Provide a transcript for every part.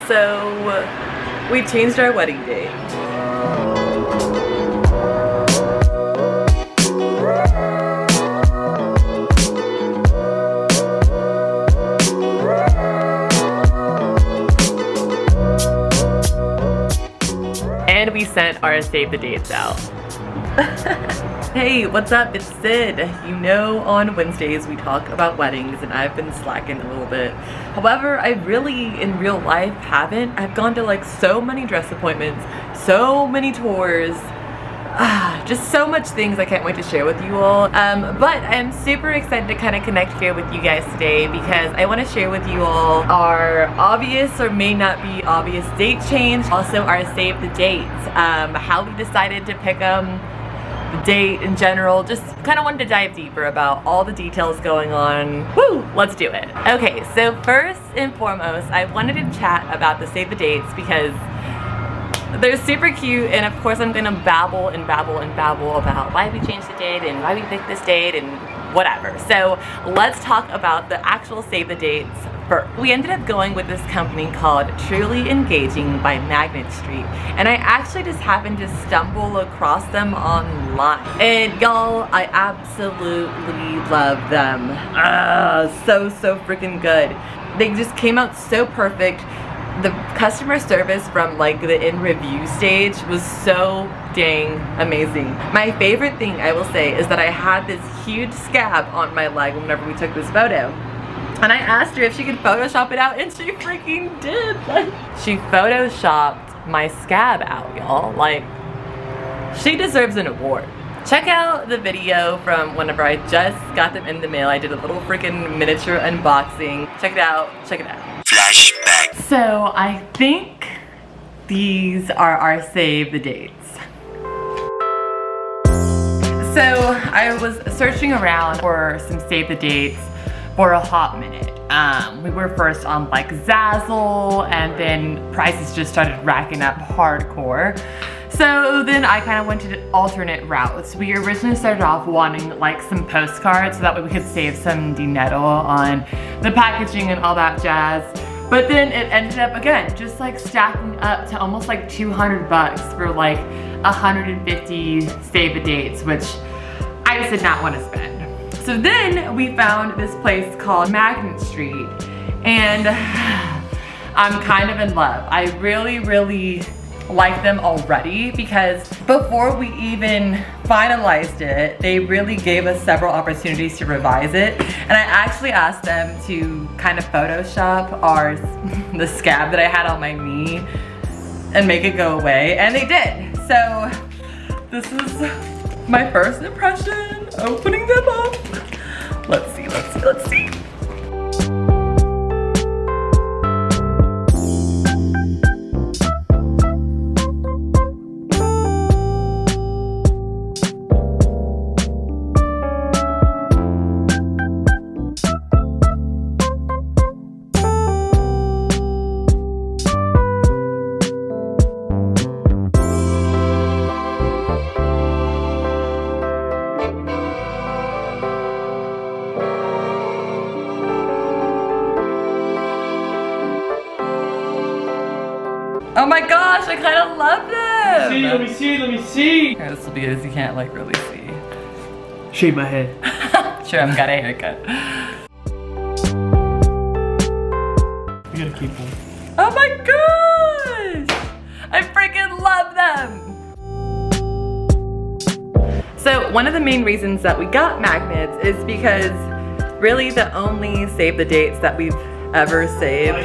So we changed our wedding date. And we sent our save the dates out. Hey, what's up? It's Sid. You know, on Wednesdays we talk about weddings and I've been slacking a little bit. However, I really, in real life, haven't. I've gone to like so many dress appointments, so many tours, just so much things I can't wait to share with you all. But I'm super excited to kind of connect here with you guys today because I want to share with you all our obvious or may not be obvious date change, also our save the dates, how we decided to pick them, the date in general. Just kind of wanted to dive deeper about all the details going on. Woo! Let's do it. Okay, so first and foremost, I wanted to chat about the save the dates because they're super cute, and of course I'm gonna babble and babble and babble about why we changed the date and why we picked this date and whatever. So let's talk about the actual save the dates first. We ended up going with this company called Truly Engaging by Magnet Street, and I actually just happened to stumble across them online. And y'all, I absolutely love them. So freaking good. They just came out so perfect. The customer service from like the in review stage was so dang amazing. My favorite thing I will say is that I had this huge scab on my leg whenever we took this photo. And I asked her if she could Photoshop it out, and she freaking did. Like, she Photoshopped my scab out, y'all. Like, she deserves an award. Check out the video from whenever I just got them in the mail. I did a little freaking miniature unboxing. Check it out, check it out. Flashback. So I think these are our save the dates. So I was searching around for some save the dates for a hot minute. We were first on like Zazzle, and then prices just started racking up hardcore. So then I kind of went to alternate routes. We originally started off wanting like some postcards so that way we could save some dinero on the packaging and all that jazz. But then it ended up again, just like stacking up to almost like 200 bucks for like 150 save the dates, which I just did not want to spend. So then we found this place called Magnet Street, and I'm kind of in love. I really like them already because before we even finalized it, they really gave us several opportunities to revise it. And I actually asked them to kind of Photoshop the scab that I had on my knee and make it go away, and they did. So this is my first impression, opening them up. Let's see. Oh my gosh, I kind of love them! Let me see. Alright, this will be as you can't like really see. Shave my head. Sure, I've got a haircut. You gotta keep them. Oh my gosh! I freaking love them! So one of the main reasons that we got magnets is because really the only save the dates that we've ever saved,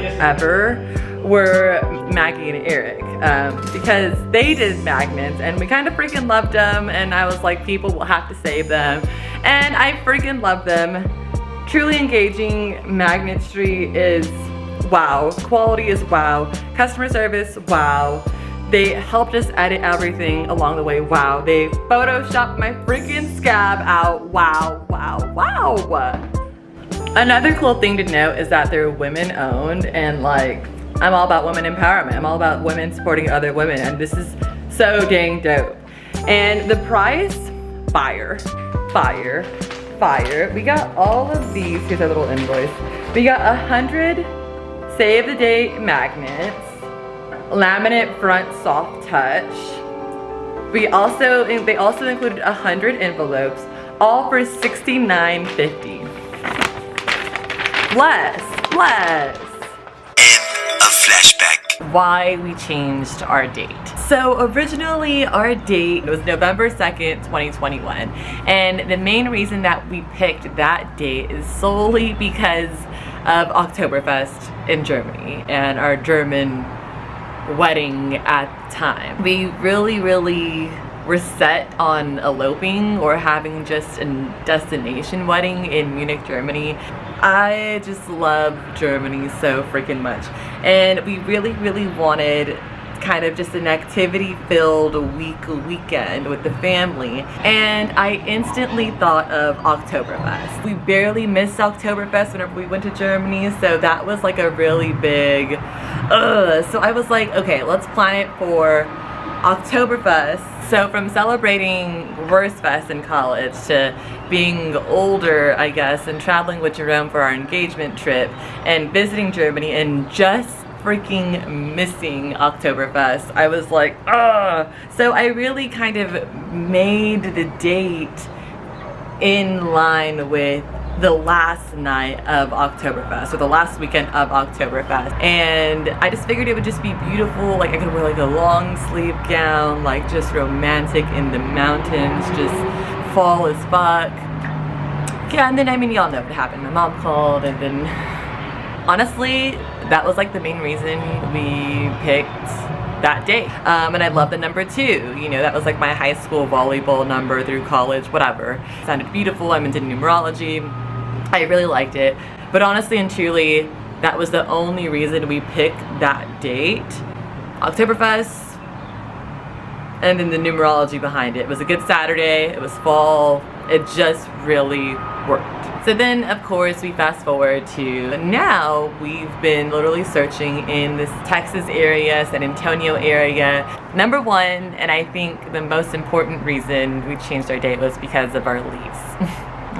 were Maggie and Eric, because they did magnets and we kind of freaking loved them, and I was like, people will have to save them, and I freaking love them. Truly Engaging Magnet Street is wow. Quality is wow. Customer service, wow. They helped us edit everything along the way, wow. They photoshopped my freaking scab out, wow. Another cool thing to note is that they're women owned, and like, I'm all about women empowerment. I'm all about women supporting other women, and this is so dang dope. And the price, fire. We got all of these. Here's our little invoice. We got 100 save the date magnets. laminate front soft touch. They also included 100 envelopes, all for $69.50. Bless. A flashback. Why we changed our date. So originally our date was November 2nd, 2021. And the main reason that we picked that date is solely because of Oktoberfest in Germany and our German wedding at the time. We really were set on eloping or having just a destination wedding in Munich, Germany. I just love Germany so freaking much. And we really wanted kind of just an activity-filled weekend with the family. And I instantly thought of Oktoberfest. We barely missed Oktoberfest whenever we went to Germany, so that was like a really big so I was like, okay, let's plan it for Oktoberfest. So from celebrating Wurstfest in college to being older, I guess, and traveling with Jerome for our engagement trip and visiting Germany and just freaking missing Oktoberfest, I was like, ugh. So I really kind of made the date in line with the last night of Oktoberfest, or the last weekend of Oktoberfest. And I just figured it would just be beautiful. Like I could wear like a long sleeve gown, like just romantic in the mountains, just fall as fuck. Yeah, and then I mean, y'all know what happened. My mom called, and then honestly, that was like the main reason we picked that day. And I love the number 2. You know, that was like my high school volleyball number through college, whatever. It sounded beautiful. I'm into numerology. I really liked it. But honestly and truly, that was the only reason we picked that date. Oktoberfest, and then the numerology behind it. It was a good Saturday. It was fall. It just really worked. So then, of course, we fast forward to now. We've been literally searching in this Texas area, San Antonio area. Number 1, and I think the most important reason we changed our date was because of our lease.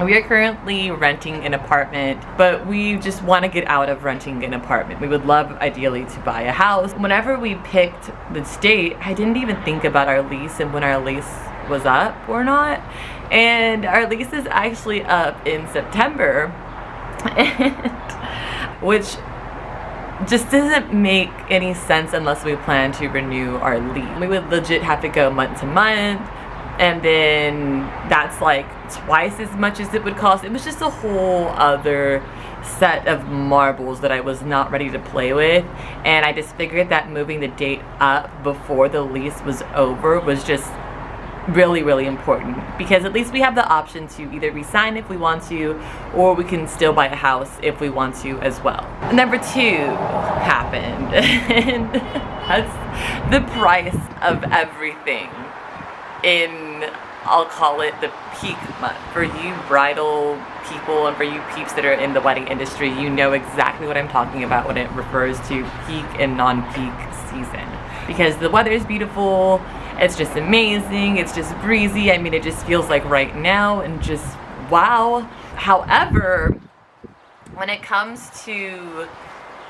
We are currently renting an apartment, but we just want to get out of renting an apartment. We would love, ideally, to buy a house. Whenever we picked this date, I didn't even think about our lease and when our lease was up or not. And our lease is actually up in September, which just doesn't make any sense unless we plan to renew our lease. We would legit have to go month to month, and then that's like twice as much as it would cost. It was just a whole other set of marbles that I was not ready to play with, and I just figured that moving the date up before the lease was over was just really important, because at least we have the option to either resign if we want to, or we can still buy a house if we want to as well. Number 2 happened, and that's the price of everything in, I'll call it the peak month. For you bridal people and for you peeps that are in the wedding industry, you know exactly what I'm talking about when it refers to peak and non-peak season, because the weather is beautiful. It's just amazing. It's just breezy. I mean, it just feels like right now, and just wow. However, when it comes to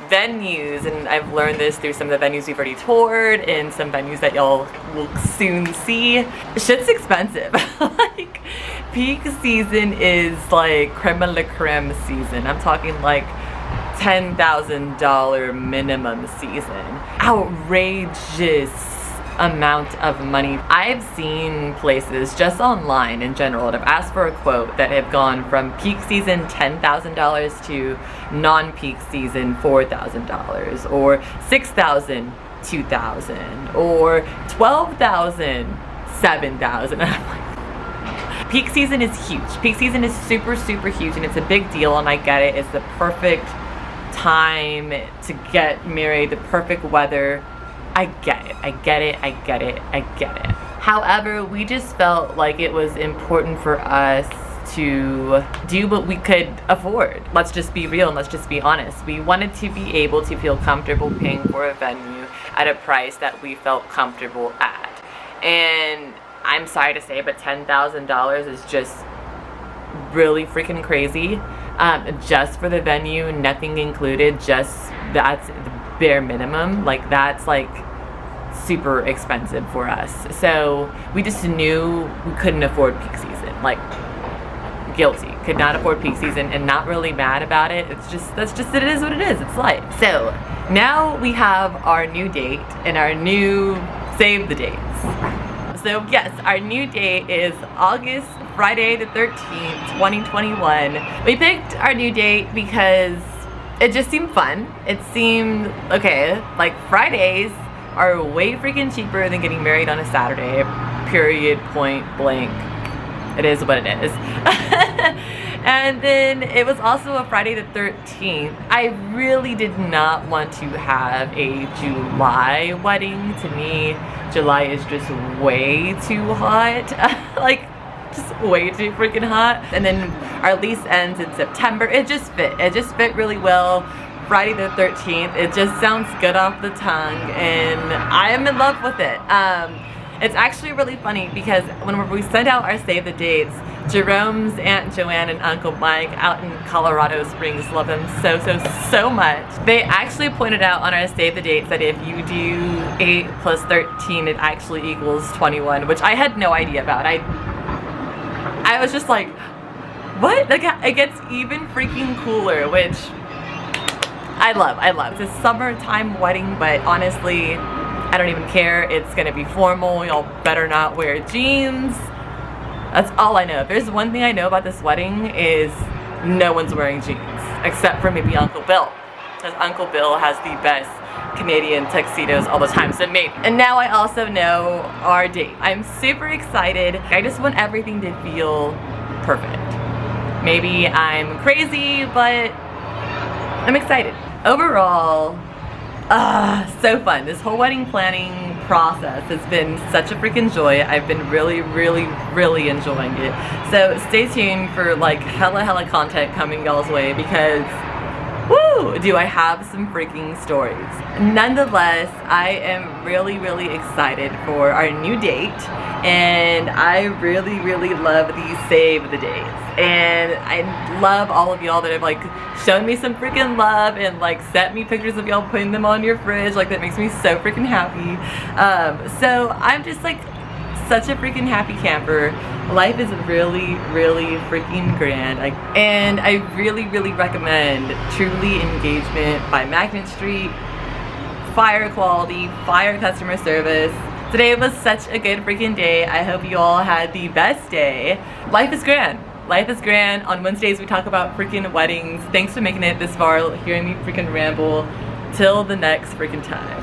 venues, and I've learned this through some of the venues we've already toured and some venues that y'all will soon see, shit's expensive. Like, peak season is like creme de la creme season. I'm talking like $10,000 minimum season. Outrageous amount of money. I've seen places just online in general that have asked for a quote that have gone from peak season $10,000 to non-peak season $4,000, or $6,000 $2,000, or $12,000 $7,000. I'm like, peak season is huge. Peak season is super huge, and it's a big deal, and I get it. It's the perfect time to get married, the perfect weather. I get it. However, we just felt like it was important for us to do what we could afford. Let's just be real and let's just be honest. We wanted to be able to feel comfortable paying for a venue at a price that we felt comfortable at. And I'm sorry to say, but $10,000 is just really freaking crazy. Just for the venue, nothing included, just that's the bare minimum. Like, that's like super expensive for us. So we just knew we couldn't afford peak season. Like, guilty. Could not afford peak season and not really mad about it. It's just, it is what it is. It's life. So now we have our new date and our new save the dates. So yes, our new date is Friday the 13th, 2021. We picked our new date because it just seemed fun. It seemed, okay, like Fridays are way freaking cheaper than getting married on a Saturday, period, point blank. It is what it is. And then it was also a Friday the 13th. I really did not want to have a July wedding. To me, July is just way too hot. Like, just way too freaking hot. And then our lease ends in September. It just fit really well. Friday the 13th, it just sounds good off the tongue and I am in love with it. It's actually really funny because when we sent out our save the dates, Jerome's Aunt Joanne and Uncle Mike out in Colorado Springs love them so much. They actually pointed out on our save the dates that if you do 8 plus 13, it actually equals 21, which I had no idea about. I was just like, what? Like, it gets even freaking cooler, which I love. It's a summertime wedding, but honestly, I don't even care. It's gonna be formal. Y'all better not wear jeans. That's all I know. If there's one thing I know about this wedding is no one's wearing jeans, except for maybe Uncle Bill, because Uncle Bill has the best Canadian tuxedos all the time, so maybe. And now I also know our date. I'm super excited. I just want everything to feel perfect. Maybe I'm crazy, but I'm excited. Overall, so fun. This whole wedding planning process has been such a freaking joy. I've been really enjoying it. So stay tuned for like hella content coming y'all's way because woo, do I have some freaking stories. Nonetheless, I am really excited for our new date and I really love these save the dates. And I love all of y'all that have like shown me some freaking love and like sent me pictures of y'all putting them on your fridge. Like, that makes me so freaking happy. So I'm just like such a freaking happy camper. Life is really freaking grand. And I really recommend Truly Engagement by Magnet Street. Fire quality, fire customer service. Today was such a good freaking day. I hope you all had the best day. Life is grand. Life is grand. On Wednesdays we talk about freaking weddings. Thanks for making it this far, hearing me freaking ramble. Till the next freaking time.